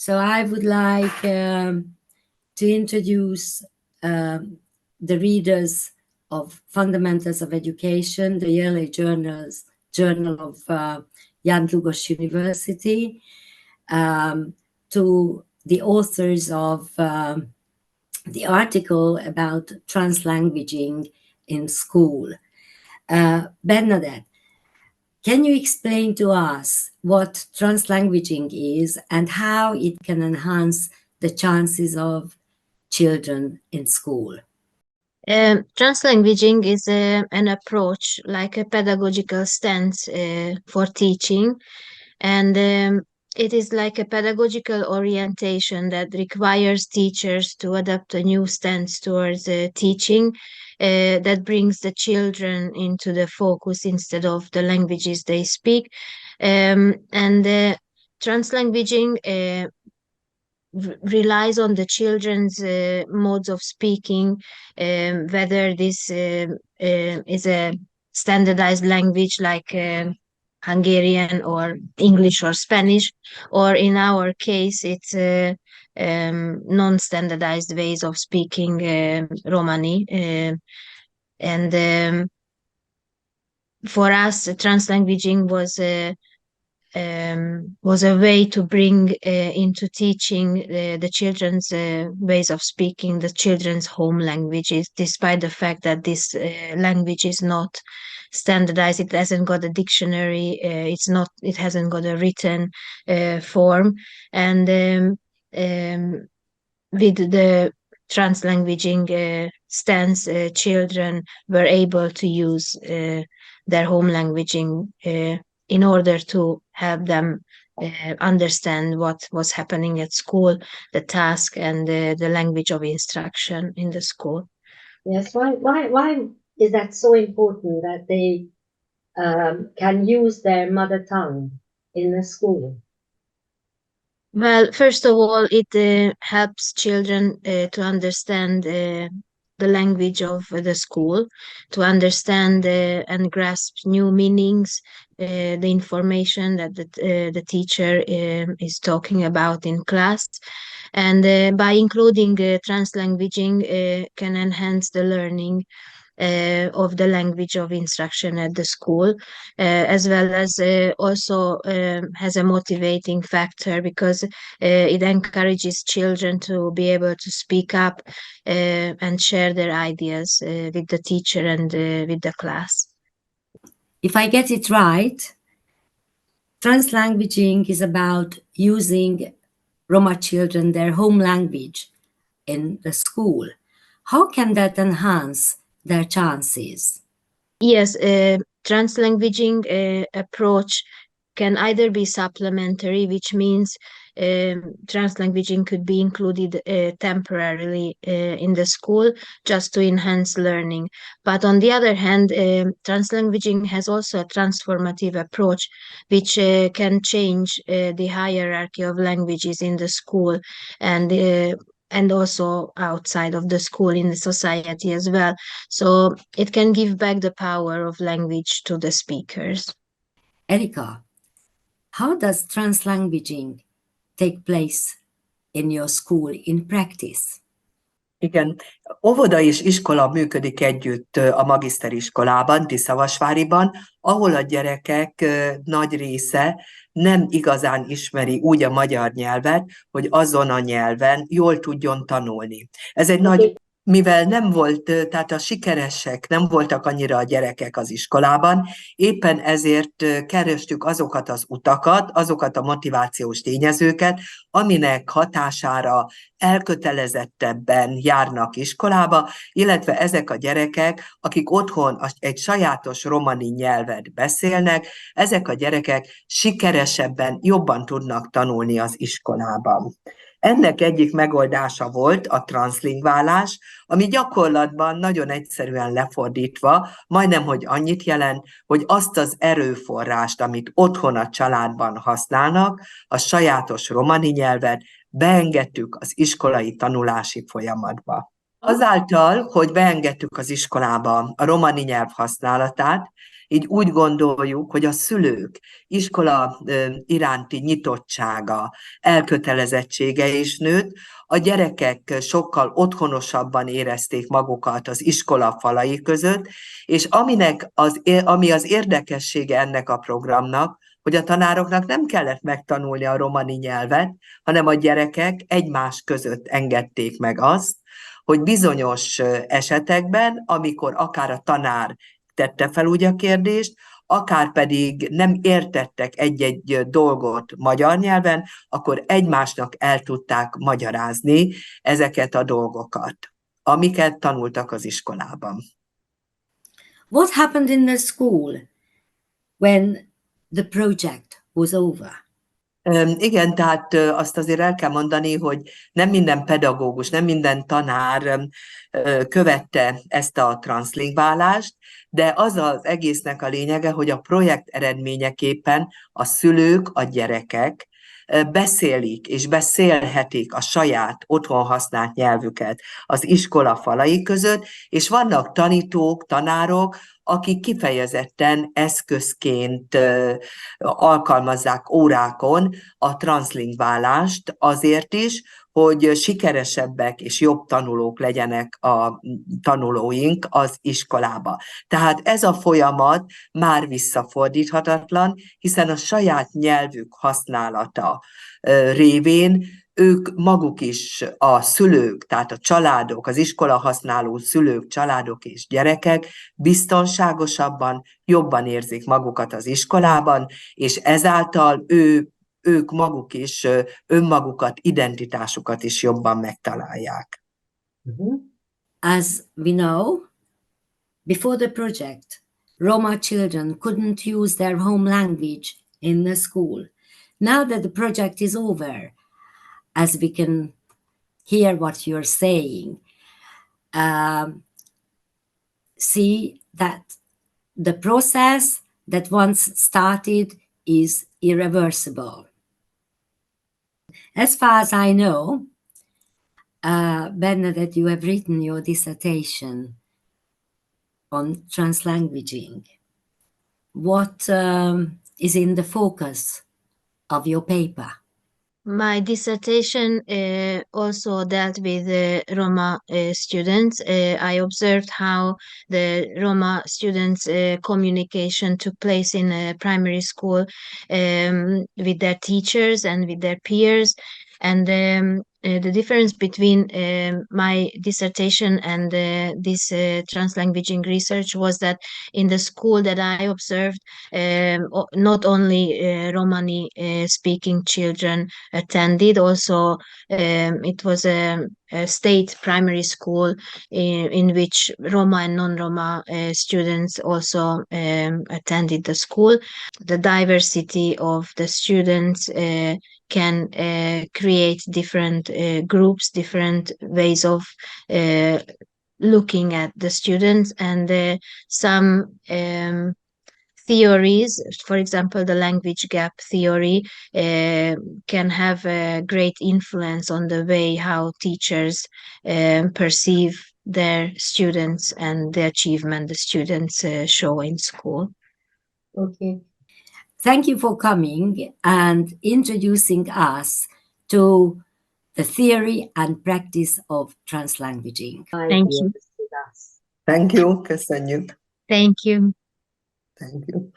So I would like to introduce the readers of Fundamentals of Education, the yearly journal of Jan Dlugosz University, to the authors of the article about translanguaging in school. Bernadett, can you explain to us what translanguaging is and how it can enhance the chances of children in school? Translanguaging is an approach, like a pedagogical stance for teaching, and it is like a pedagogical orientation that requires teachers to adopt a new stance towards teaching that brings the children into the focus instead of the languages they speak. Translanguaging relies on the children's modes of speaking, whether this is a standardized language like Hungarian or English or Spanish, or in our case, it's non-standardized ways of speaking Romani. For us, translanguaging was a way to bring into teaching the children's ways of speaking, the children's home languages, despite the fact that this language is not standardized. It hasn't got a dictionary. It hasn't got a written form. And with the translanguaging stance, children were able to use their home language in order to help them understand what was happening at school, the task, and the language of instruction in the school. Yes, why is that so important that they can use their mother tongue in the school? Well, first of all, it helps children to understand the language of the school, to understand and grasp new meanings, the information that the teacher is talking about in class. And by including translanguaging can enhance the learning of the language of instruction at the school, as well as also has a motivating factor, because it encourages children to be able to speak up and share their ideas with the teacher and with the class. If I get it right, translanguaging is about using Roma children their home language in the school. How can that enhance their chances? Yes, translanguaging approach can either be supplementary, which means translanguaging could be included temporarily in the school just to enhance learning. But on the other hand, translanguaging has also a transformative approach, which can change the hierarchy of languages in the school and also outside of the school in the society as well. So it can give back the power of language to the speakers. Erika, how does translanguaging take place in your school in practice? Igen, óvoda és iskola működik együtt a magiszteriskolában, Tiszavasváriban, ahol a gyerekek nagy része nem igazán ismeri úgy a magyar nyelvet, hogy azon a nyelven jól tudjon tanulni. Ez egy nagy... Mivel nem volt, tehát a sikeresek nem voltak annyira a gyerekek az iskolában, éppen ezért kerestük azokat az utakat, azokat a motivációs tényezőket, aminek hatására elkötelezettebben járnak iskolába, illetve ezek a gyerekek, akik otthon egy sajátos romani nyelvet beszélnek, ezek a gyerekek sikeresebben, jobban tudnak tanulni az iskolában. Ennek egyik megoldása volt a transzlingválás, ami gyakorlatban nagyon egyszerűen lefordítva, majdnem, hogy annyit jelent, hogy azt az erőforrást, amit otthon a családban használnak, a sajátos romani nyelvet beengedtük az iskolai tanulási folyamatba. Azáltal, hogy beengedtük az iskolába a romani nyelv használatát, így úgy gondoljuk, hogy a szülők iskola iránti nyitottsága, elkötelezettsége is nőtt, a gyerekek sokkal otthonosabban érezték magukat az iskola falai között, és ami az érdekessége ennek a programnak, hogy a tanároknak nem kellett megtanulni a romani nyelvet, hanem a gyerekek egymás között engedték meg azt, hogy bizonyos esetekben, amikor akár a tanár tette fel úgy a kérdést, akár pedig nem értettek egy-egy dolgot magyar nyelven, akkor egymásnak el tudták magyarázni ezeket a dolgokat, amiket tanultak az iskolában. What happened in the school when the project was over? Igen, tehát azt azért el kell mondani, hogy nem minden pedagógus, nem minden tanár követte ezt a transzlingválást, de az az egésznek a lényege, hogy a projekt eredményeképpen a szülők, a gyerekek beszélik és beszélhetik a saját otthon használt nyelvüket az iskola falai között, és vannak tanítók, tanárok, akik kifejezetten eszközként alkalmazzák órákon a transzlingválást azért is, hogy sikeresebbek és jobb tanulók legyenek a tanulóink az iskolába. Tehát ez a folyamat már visszafordíthatatlan, hiszen a saját nyelvük használata révén ők maguk is, a szülők, tehát a családok, az iskola használó szülők, családok és gyerekek biztonságosabban, jobban érzik magukat az iskolában, és ezáltal ők maguk is önmagukat, identitásukat is jobban megtalálják. As we know, before the project, Roma children couldn't use their home language in the school. Now that the project is over, as we can hear what you're saying, see that the process that once started is irreversible. As far as I know, Bernadett, you have written your dissertation on translanguaging. What is in the focus of your paper? My dissertation also dealt with Roma students. I observed how the Roma students' communication took place in primary school with their teachers and with their peers. And the difference between my dissertation and this translanguaging research was that in the school that I observed, not only Romani speaking children attended, also it was a state primary school in which Roma and non-Roma students also attended the school. The diversity of the students can create different groups, different ways of looking at the students, and some theories, for example, the language gap theory, can have a great influence on the way how teachers perceive their students and the achievement the students show in school. Okay. Thank you for coming and introducing us to the theory and practice of translanguaging. Thank you. Thank you, köszönjük. Thank you. Thank you.